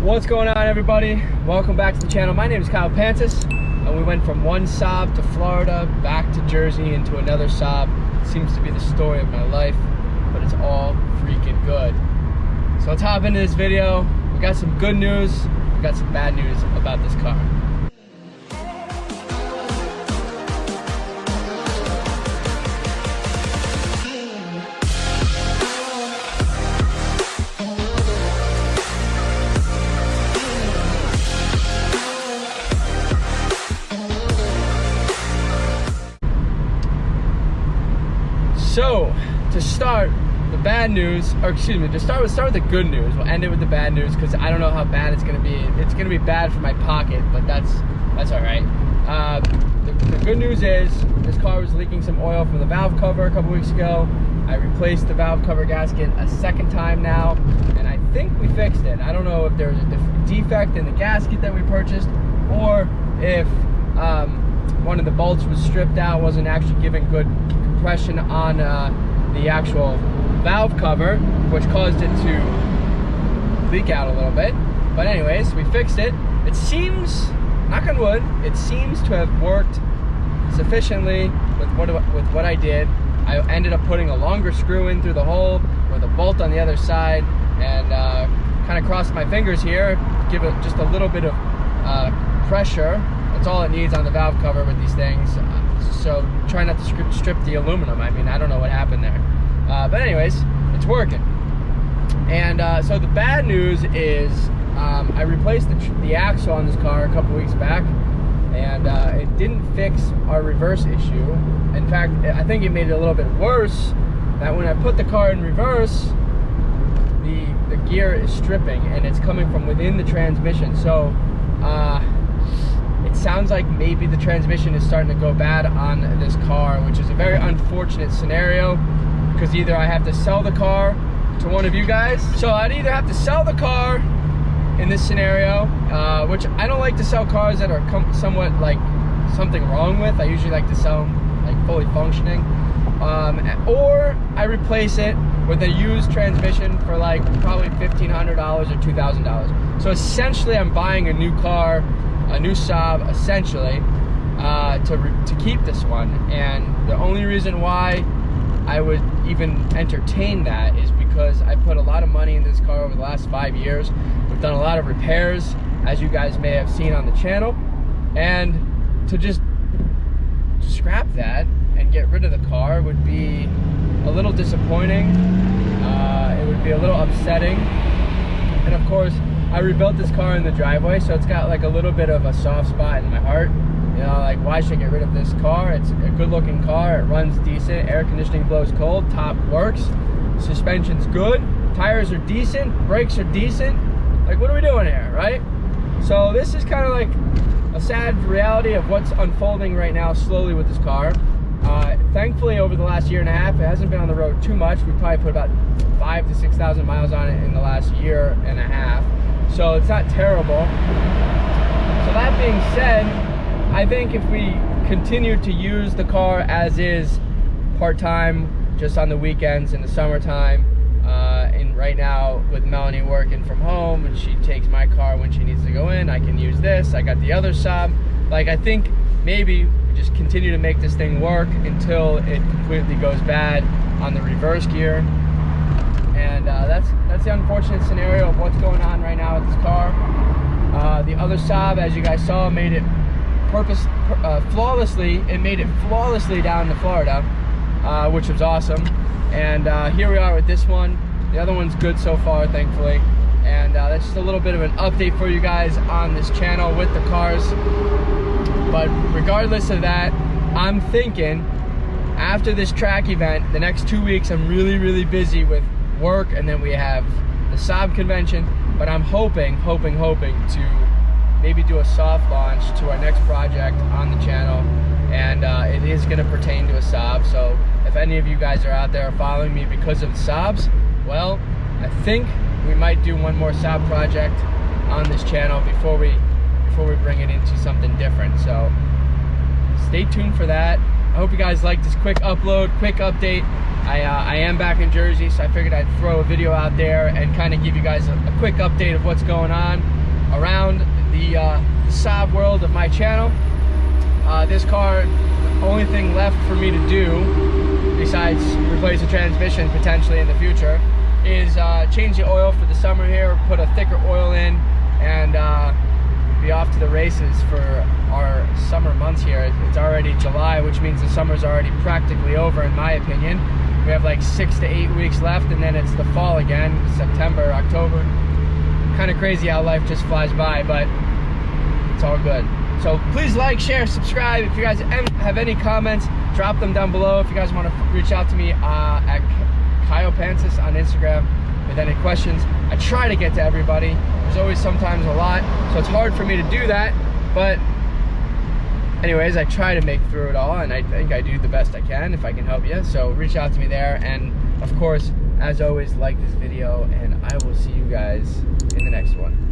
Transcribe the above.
What's going on, everybody? Welcome back to the channel. My name is Pancis, and we went from one Saab to Florida, back to Jersey, into another Saab. It seems to be the story of my life, but it's all freaking good. So let's hop into this video. We got some good news, we got some bad news about this car. So, to start the bad news, or excuse me, to start with the good news. We'll end it with the bad news because I don't know how bad it's gonna be. It's gonna be bad for my pocket, but that's all right. The good news is this car was leaking some oil from the valve cover a couple weeks ago. I replaced the valve cover gasket a second time now, and I think we fixed it. I don't know if there was a defect in the gasket that we purchased, or if one of the bolts was stripped out, wasn't actually giving good compression on the actual valve cover, which caused it to leak out a little bit. But anyways, we fixed it. It seems, knock on wood, it seems to have worked sufficiently with what I did. I ended up putting a longer screw in through the hole with a bolt on the other side, and kind of crossed my fingers here, give it just a little bit of pressure. That's all it needs on the valve cover with these things. So try not to strip the aluminum. I mean, I don't know what happened there. But anyways, it's working. And so the bad news is I replaced the axle on this car a couple weeks back, and it didn't fix our reverse issue. In fact, I think it made it a little bit worse, that when I put the car in reverse, the gear is stripping, and it's coming from within the transmission. So it sounds like maybe the transmission is starting to go bad on this car, which is a very unfortunate scenario, because either I have to sell the car to one of you guys. So I'd either have to sell the car in this scenario, which I don't like to sell cars that are somewhat like something wrong with. I usually like to sell them like fully functioning. Or I replace it with a used transmission for like probably $1,500 or $2,000. So essentially I'm buying a new car, a new Saab, essentially, to keep this one. And the only reason why I would even entertain that is because I put a lot of money in this car over the last 5 years. We've done a lot of repairs, as you guys may have seen on the channel, and to just scrap that and get rid of the car would be a little disappointing. It would be a little upsetting. And of course, I rebuilt this car in the driveway, so it's got like a little bit of a soft spot in my heart. You know, like, why should I get rid of this car? It's a good looking car, it runs decent, air conditioning blows cold, top works, suspension's good, tires are decent, brakes are decent. Like, what are we doing here, right? So this is kind of like a sad reality of what's unfolding right now slowly with this car. Thankfully, over the last year and a half, it hasn't been on the road too much. We probably put about 5,000 to 6,000 miles on it in the last year and a half. So it's not terrible. So that being said, I think if we continue to use the car as is, part-time, just on the weekends in the summertime, and right now with Melanie working from home and she takes my car when she needs to go in, I can use this. I got the other Saab. Like, I think maybe we just continue to make this thing work until it completely goes bad on the reverse gear. And that's the unfortunate scenario of what's going on right now with this car. The other Saab, as you guys saw, made it flawlessly. It made it flawlessly down to Florida, which was awesome. And here we are with this one. The other one's good so far, thankfully. And that's just a little bit of an update for you guys on this channel with the cars. But regardless of that, I'm thinking after this track event, the next 2 weeks, I'm really busy with work, and then we have the Saab convention. But I'm hoping to maybe do a soft launch to our next project on the channel, and it is going to pertain to a Saab. So if any of you guys are out there following me because of the Saabs, well, I think we might do one more Saab project on this channel before we bring it into something different. So stay tuned for that. I hope you guys like this quick upload, quick update. I am back in Jersey, so I figured I'd throw a video out there and kind of give you guys a quick update of what's going on around the Saab world of my channel. This car, the only thing left for me to do, besides replace the transmission potentially in the future, is change the oil for the summer here, put a thicker oil in, and be off to the races for our summer months here. It's already July, which means the summer's already practically over in my opinion. We have like 6 to 8 weeks left, and then it's the fall again, September, October. Kind of crazy how life just flies by, but it's all good. So please like, share, subscribe. If you guys have any comments, drop them down below. If you guys want to reach out to me at Pancis on Instagram with any questions. I try to get to everybody. There's always sometimes a lot, so it's hard for me to do that, but anyways, I try to make through it all, and I think I do the best I can if I can help you. So reach out to me there, and of course, as always, like this video, and I will see you guys in the next one.